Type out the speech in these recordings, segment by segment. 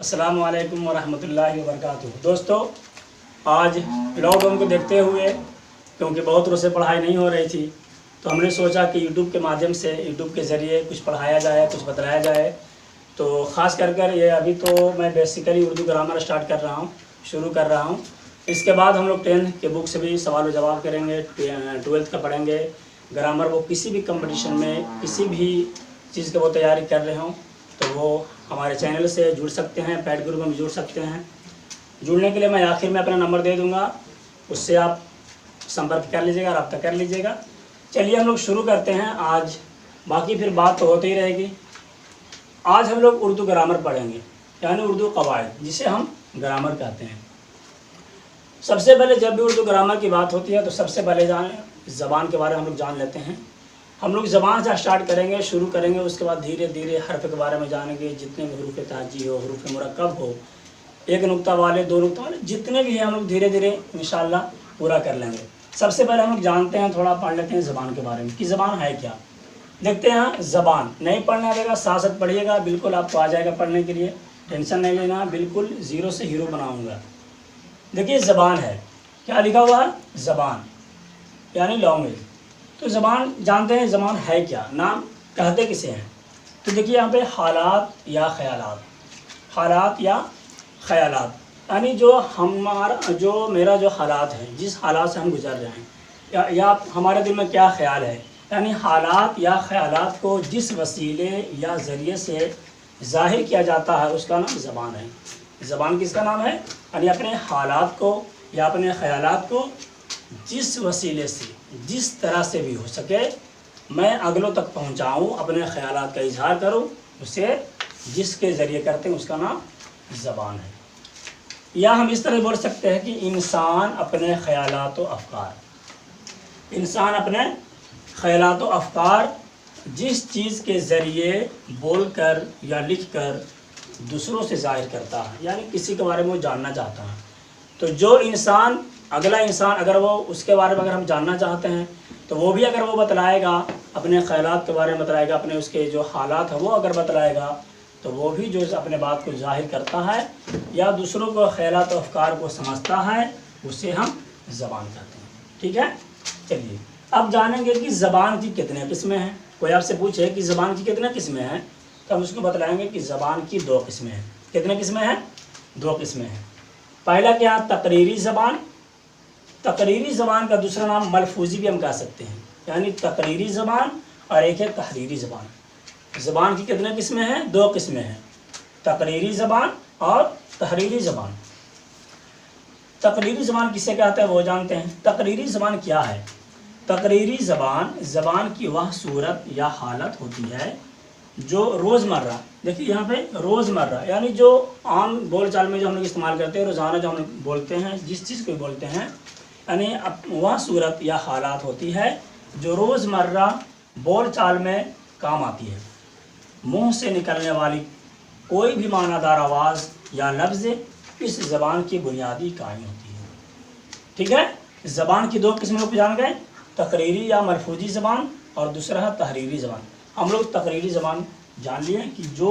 अस्सलामु अलैकुम वरहमतुल्लाहि वबरकातुहू। दोस्तों, आज लॉकडाउन को देखते हुए क्योंकि बहुत दिनों से पढ़ाई नहीं हो रही थी, तो हमने सोचा कि यूट्यूब के माध्यम से, यूट्यूब के ज़रिए कुछ पढ़ाया जाए, कुछ बताया जाए। तो ख़ास कर ये अभी तो मैं बेसिकली उर्दू ग्रामर स्टार्ट कर रहा हूँ, शुरू कर रहा हूँ। इसके बाद हम लोग 10th के बुक से भी सवाल व जवाब करेंगे, 12th का पढ़ेंगे ग्रामर। वो किसी भी कंपटीशन में, किसी भी चीज़ की वो तैयारी कर रहे हों तो वो हमारे चैनल से जुड़ सकते हैं, पैड ग्रुप में जुड़ सकते हैं। जुड़ने के लिए मैं आखिर में अपना नंबर दे दूंगा, उससे आप संपर्क कर लीजिएगा, रब्ता कर लीजिएगा। चलिए हम लोग शुरू करते हैं आज, बाकी फिर बात तो होती ही रहेगी। आज हम लोग उर्दू ग्रामर पढ़ेंगे, यानी उर्दू कवायद, जिसे हम ग्रामर कहते हैं। सबसे पहले जब भी उर्दू ग्रामर की बात होती है तो सबसे पहले ज़बान के बारे में हम लोग जान लेते हैं। हम लोग ज़बान से स्टार्ट करेंगे, शुरू करेंगे, उसके बाद धीरे धीरे हर्फ के बारे में जानेंगे। जितने भी हरूफ ताजी हो, हरूफ मुरक्कब हो, एक नुक्ता वाले, दो नुक्ता वाले, जितने भी हैं हम लोग धीरे धीरे इंशाअल्लाह पूरा कर लेंगे। सबसे पहले हम लोग जानते हैं, थोड़ा पढ़ लेते हैं ज़बान के बारे में कि ज़बान है क्या। देखते हैं ज़बान, नहीं पढ़ना आएगा साथ साथ पढ़िएगा, बिल्कुल आपको आ जाएगा पढ़ने के लिए, टेंशन नहीं लेना, बिल्कुल ज़ीरो से हीरो बनाऊँगा। देखिए ज़बान है, क्या लिखा हुआ है, ज़बान यानी लैंग्वेज। तो ज़बान जानते हैं, ज़बान है क्या, नाम कहते किसे हैं। तो देखिए यहाँ पे हालात या ख़यालात, हालात या ख़यालात यानी जो मेरा जो हालात है, जिस हालात से हम गुजर रहे हैं, या हमारे दिल में क्या ख्याल है, यानी हालात या ख़यालात को जिस वसीले या ज़रिए से ज़ाहिर किया जाता है उसका नाम ज़बान है। ज़बान किसका नाम है, यानी अपने हालात को या अपने ख़यालात को जिस वसीले से, जिस तरह से भी हो सके मैं अगलों तक पहुंचाऊं, अपने ख़यालात का इजहार करूं, उसे जिसके ज़रिए करते हैं उसका नाम ज़बान है। या हम इस तरह बोल सकते हैं कि इंसान अपने ख़यालात व अफ़कार, इंसान अपने ख़यालात व अफ़कार जिस चीज़ के ज़रिए बोल कर या लिख कर दूसरों से ज़ाहिर करता है, यानी किसी के बारे में वो जानना चाहता है। तो जो इंसान, अगला इंसान, अगर वो उसके बारे में अगर हम जानना चाहते हैं तो वो भी अगर वो बतलाएगा, अपने ख़यालात के बारे में बतलाएगा, अपने उसके जो हालात हैं वो अगर बतलाएगा, तो वो भी जो अपने बात को ज़ाहिर करता है या दूसरों को ख़यालात व अफ़कार को समझता है, उसे हम ज़बान कहते हैं। ठीक है, चलिए अब जानेंगे कि ज़बान की कितने किस्में हैं। कोई आपसे पूछे कि ज़बान की कितने किस्में हैं, तो हम उसको बतलाएंगे कि ज़बान की 2 किस्में हैं। कितने किस्में हैं, 2 किस्में हैं। पहला क्या, तकरीरी ज़बान। तकरीरी ज़बान का दूसरा नाम मलफूज़ी भी हम कह सकते हैं, यानी तकरीरी ज़बान, और एक है तहरीरी ज़बान। ज़बान की कितने किस्में हैं, 2 किस्में हैं, तकरीरी ज़बान और तहरीरी ज़बान। तकरीरी ज़बान किसे कहते हैं वो जानते हैं। तकरीरी ज़बान क्या है, तकरीरी ज़बान की वह सूरत या हालत होती है जो रोज़मर्रा, देखिए यहाँ पे रोज़मर्रा यानी जो आम बोल चाल में जो हम लोग इस्तेमाल करते हैं, रोज़ाना जो हम लोग बोलते हैं, जिस चीज़ को बोलते हैं, यानी वह सूरत या हालात होती है जो रोज़मर्रा बोल चाल में काम आती है। मुंह से निकलने वाली कोई भी मानादार आवाज़ या लफ्ज़ इस ज़बान की बुनियादी इकाई होती है। ठीक है, ज़बान की 2 किस्मों को जान गए, तकरीरी या मलफूज़ी ज़बान और दूसरा है तहरीरी ज़बान। हम लोग तकरीरी ज़बान जान लिए कि जो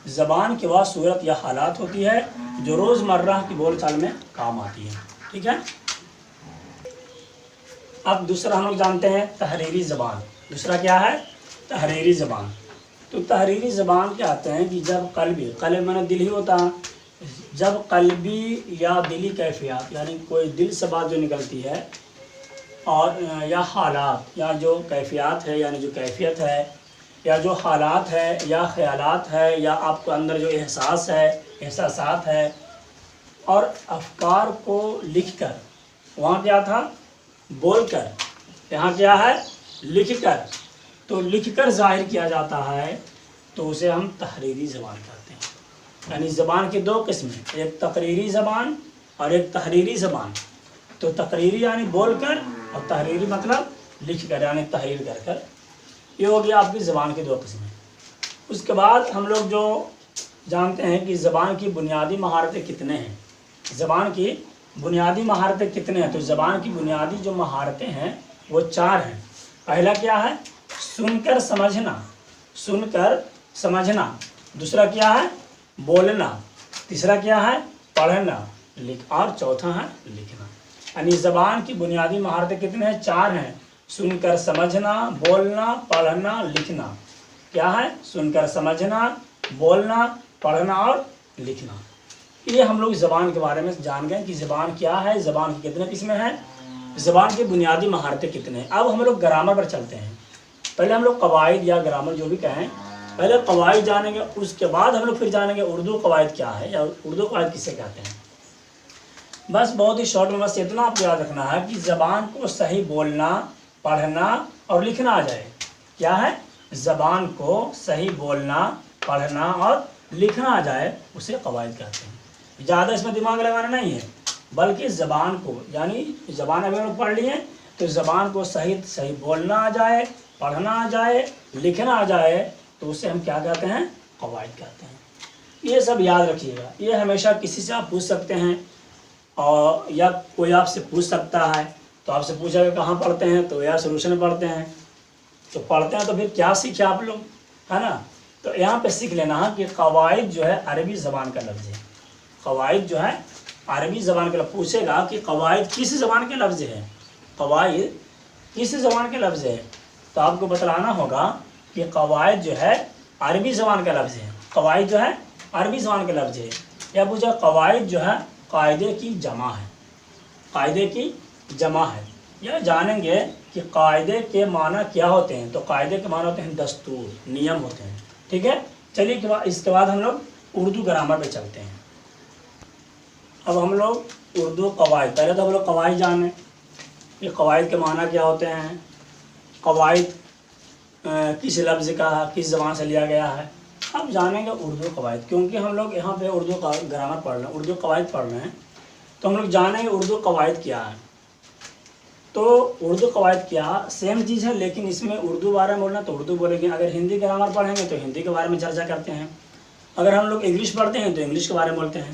ज़बान की वह सूरत या हालात होती है जो रोज़मर्रा की बोल चाल में काम आती है। ठीक है, अब दूसरा हम लोग जानते हैं तहरीरी ज़बान। दूसरा क्या है, तहरीरी ज़बान। तो तहरीरी ज़बान कहते हैं कि जब कल्ब माने दिल ही होता है, जब कल्बी या दिली कैफियत यानी कोई दिल से बात जो निकलती है, और या हालात या जो कैफियत है, यानी जो कैफियत है या जो हालात है या ख़यालात है या आपके अंदर जो एहसास है, एहसासात है, और अफ़कार को लिख कर, वहाँ क्या था, बोल कर, यहाँ क्या है, लिख कर, तो लिख कर ज़ाहिर किया जाता है, तो उसे हम तहरीरी ज़बान कहते हैं। यानी ज़बान की 2 किस्में, एक तकरीरी ज़बान और एक तहरीरी ज़बान। तो तकरीरी यानी बोल कर, और तहरीरी मतलब लिख कर यानी तहरीर कर कर। ये हो गया आपकी ज़बान की 2 किस्में। उसके बाद हम लोग जो जानते हैं कि ज़बान की बुनियादी महारतें कितने हैं, ज़बान की बुनियादी महारतें कितने हैं। तो ज़बान की बुनियादी जो महारतें हैं वो 4 हैं। पहला क्या है, सुनकर समझना, सुनकर समझना। दूसरा क्या है, बोलना, तीसरा क्या है पढ़ना और चौथा है लिखना। यानी ज़बान की बुनियादी महारतें कितने हैं? 4 हैं। सुनकर समझना, बोलना, पढ़ना, लिखना। क्या है? सुनकर समझना, बोलना, पढ़ना और लिखना। ये हम लोग ज़बान के बारे में जान गए कि ज़बान क्या है, ज़बान की कितने किस्में हैं, ज़बान की बुनियादी महारतें कितने हैं। अब हम लोग ग्रामर पर चलते हैं। पहले हम लोग कवायद या ग्रामर जो भी कहें, पहले कवायद जानेंगे, उसके बाद हम लोग फिर जानेंगे उर्दू कवायद क्या है या उर्दू कवायद किसे कहते हैं। बस बहुत ही शॉर्ट में बस इतना आपको याद रखना है कि ज़बान को सही बोलना, पढ़ना और लिखना आ जाए। क्या है? ज़बान को सही बोलना, पढ़ना और लिखना आ जाए, उसे कवायद कहते हैं। ज़्यादा इसमें दिमाग लगाना नहीं है, बल्कि ज़बान को, यानी ज़बान अभी हम लोग पढ़ लिए तो ज़बान को सही बोलना आ जाए, पढ़ना आ जाए, लिखना आ जाए, तो उसे हम क्या कहते हैं? कवायद कहते हैं। ये सब याद रखिएगा। ये हमेशा किसी से आप पूछ सकते हैं और या कोई आपसे पूछ सकता है, तो आपसे पूछेगा कहाँ पढ़ते हैं, तो यार सोल्यूशन में पढ़ते हैं। तो पढ़ते हैं तो फिर क्या सीखे आप लोग, है ना? तो यहाँ पे सीख लेना है कि कवायद जो है अरबी ज़बान का लफ्ज़ है। कवायद जो है अरबी ज़बान का लफ्ज़। पूछेगा कि कवायद किस ज़बान के लफ्ज़ है, कवायद किस ज़बान के लफ्ज़ है, तो आपको बतलाना होगा कि कवायद जो है अरबी ज़बान का लफ्ज़ है। कवायद जो है अरबी ज़बान का लफ्ज़ है। या पूछा कवायद जो है कायदे की जमा है, कायदे की जमा है। यह जानेंगे कि कायदे के माना क्या होते हैं। तो कायदे के माना होते हैं दस्तूर, नियम होते हैं। ठीक है, चलिए इसके बाद हम लोग उर्दू ग्रामर पे चलते हैं। अब हम लोग उर्दू कवायद, पहले तो हम लोग कवायद जाने कि कवायद के माना क्या होते हैं, कवायद किस लफ्ज़ का, किस ज़बान से लिया गया है। अब जानेंगे उर्दू कवायद, क्योंकि हम लोग यहाँ पे उर्दू का ग्रामर पढ़ रहे हैं, उर्दू कवायद पढ़ रहे हैं, तो हम लोग जानेंगे उर्दू कवायद क्या है। तो उर्दू कवायद क्या सेम चीज़ है, लेकिन इसमें उर्दू बारे में बोलना तो उर्दू बोलेंगे। अगर हिंदी ग्रामर पढ़ेंगे तो हिंदी के बारे में चर्चा करते हैं। अगर हम लोग इंग्लिश पढ़ते हैं तो इंग्लिश के बारे में बोलते हैं।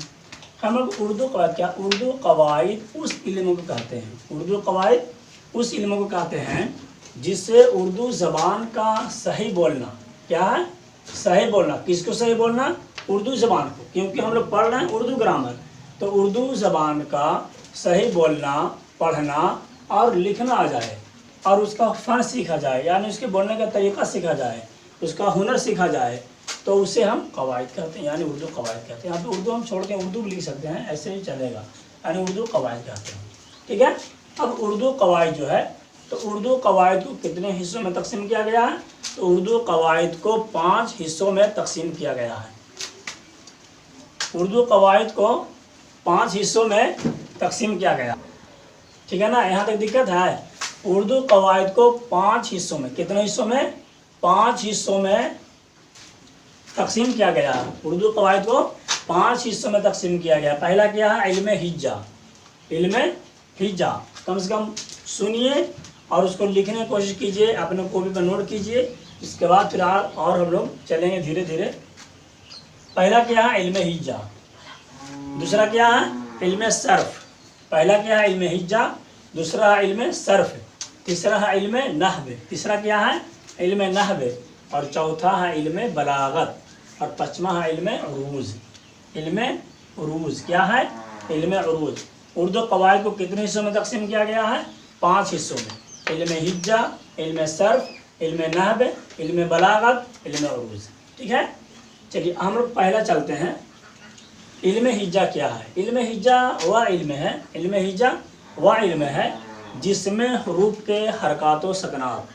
हम लोग उर्दू कवायद क्या, उर्दू कवायद उस इल्म को कहते हैं, उर्दू कवायद उस इल्म को कहते हैं जिससे उर्दू ज़बान का सही बोलना, क्या है? सही बोलना। किसको सही बोलना? उर्दू ज़बान को, क्योंकि हम लोग पढ़ रहे हैं उर्दू ग्रामर। तो उर्दू ज़बान का सही बोलना, पढ़ना और लिखना आ जाए और उसका फ़न सीखा जाए, यानी उसके बोलने का तरीक़ा सीखा जाए, उसका हुनर सीखा जाए, तो उसे हम कवायद कहते हैं, यानी उर्दू कवायद कहते हैं। यहाँ पे उर्दू हम छोड़ के उर्दू भी लिख सकते हैं, ऐसे ही चलेगा, यानी उर्दू कवायद कहते हैं। ठीक है, अब उर्दू कवायद जो है, तो उर्दू कवायद को कितने हिस्सों में तकसीम किया गया है? तो उर्दू कवायद को 5 हिस्सों में तकसीम किया गया है। उर्दू कवायद को 5 हिस्सों में तकसीम किया गया, ठीक है ना? यहाँ तक दिक्कत है? उर्दू कवायद को 5 हिस्सों में, कितने हिस्सों में? 5 हिस्सों में तकसीम किया गया है। उर्दू कवायद को 5 हिस्सों में तकसीम किया गया। पहला क्या है? इल्म हिज्जा। इल्म हिज्जा कम से कम सुनिए और उसको लिखने की कोशिश कीजिए, अपने कॉपी पर नोट कीजिए। इसके बाद फिर और हम लोग चलेंगे धीरे धीरे। पहला क्या है? इल्म हिज्जा। दूसरा क्या है? इल्म सर्फ। पहला क्या है? इल्म हिज्जा। दूसरा है इल्म सर्फ। तीसरा है इल्म नहव। तीसरा क्या है? इल्म नहव। और चौथा है इल्म बलागत। और पाँचवा है इल्म उरूज। इल्म उरूज क्या है? इल्म उरूज। उर्दू कवायद को कितने हिस्सों में तकसीम किया गया है? 5 हिस्सों में। इल्म हिज्जा, इल्म सर्फ, इल्म नहव, इल्म बलागत, इल्म उरूज। ठीक है, चलिए हम लोग पहला चलते हैं। इल्म हिज्जा क्या है? इल्म हिज्जा वह इल्म है, इल्म हिज्जा वह इल्म है जिसमें हरूफ के हरकातों सकनात,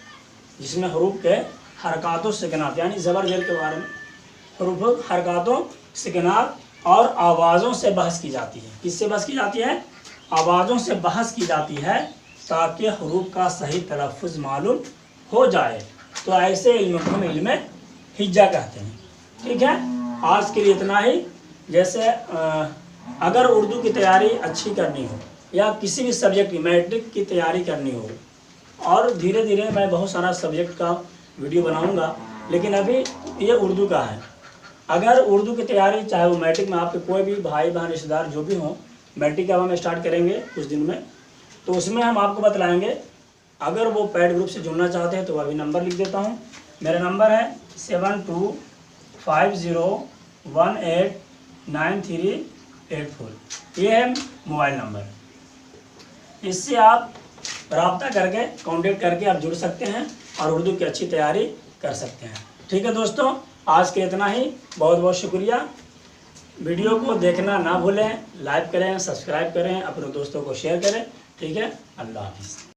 जिसमें हरूफ के हरकातों सकनात यानी ज़बर जेर के बारे में, हरूफ हरकातों सकनात और आवाज़ों से बहस की जाती है। किससे बहस की जाती है? आवाज़ों से बहस की जाती है ताकि हरूफ का सही तलफ़्फ़ुज़ मालूम हो जाए। तो ऐसे इल्म को हम इल्म हिज्जा कहते हैं। ठीक है, आज के लिए इतना ही। जैसे अगर उर्दू की तैयारी अच्छी करनी हो या किसी भी सब्जेक्ट की, मैट्रिक की तैयारी करनी हो, और धीरे धीरे मैं बहुत सारा सब्जेक्ट का वीडियो बनाऊंगा, लेकिन अभी ये उर्दू का है। अगर उर्दू की तैयारी, चाहे वो मैट्रिक में आपके कोई भी भाई बहन रिश्तेदार जो भी हों, मैट्रिक का हम स्टार्ट करेंगे कुछ दिन में, तो उसमें हम आपको बतलाएंगे। अगर वो पैड ग्रुप से जुड़ना चाहते हैं तो अभी नंबर लिख देता हूँ। मेरा नंबर है 725018 9384 یہ ہے موبائل نمبر. اس سے آپ رابطہ کر کے کانٹیکٹ کر کے آپ جڑ سکتے ہیں اور اردو کی اچھی تیاری کر سکتے ہیں. ٹھیک ہے دوستوں، آج کے اتنا ہی. بہت بہت شکریہ. ویڈیو کو دیکھنا نہ بھولیں، لائک کریں، سبسکرائب کریں، اپنے دوستوں کو شیئر کریں. ٹھیک ہے، اللہ حافظ.